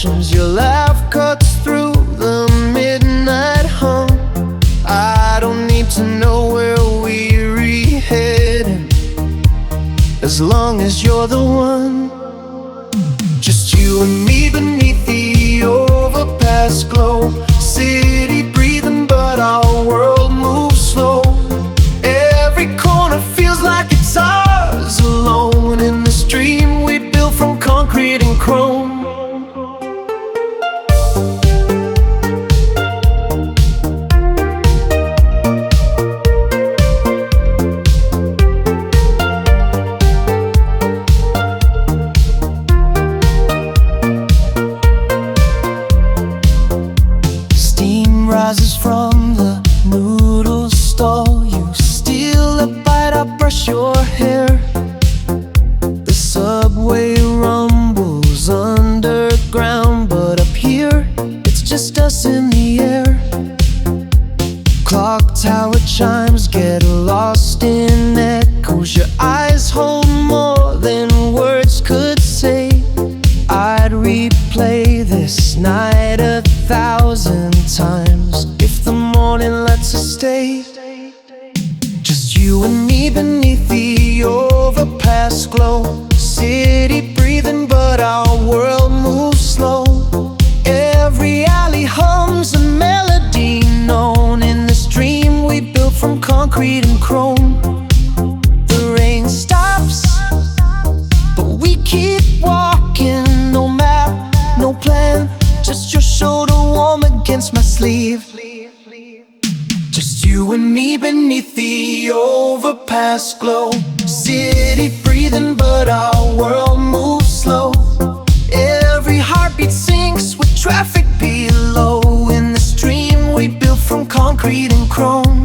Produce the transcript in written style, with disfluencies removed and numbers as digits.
passions. Your laugh cuts through the midnight hum. I don't need to know where we're heading, as long as you're the one. Just you and me beneath the overpass glow. City breathing, but our world moves slow. Every corner feels like it's ours alone, in this dream we built from concrete and chrome. Rises from the noodle stall. You steal a bite, I brush your hair. The subway rumbles underground, but up here it's just us in the air. Clock tower chimes get lost in echoes. Your eyes hold more than words could say. I'd replay this night 1,000 times if the morning lets us stay. Just you and me beneath the overpass glow. City breathing, but our world moves slow. Every alley hums a melody known, in this dream we built from concrete and chrome. The rain stops, but we keep walking. No map, no plan, just your shoulder warm against my sleeve. Just you and me beneath the overpass glow. City breathing, but our world moves slow. Every heartbeat sinks with traffic below, in this dream we built from concrete and chrome.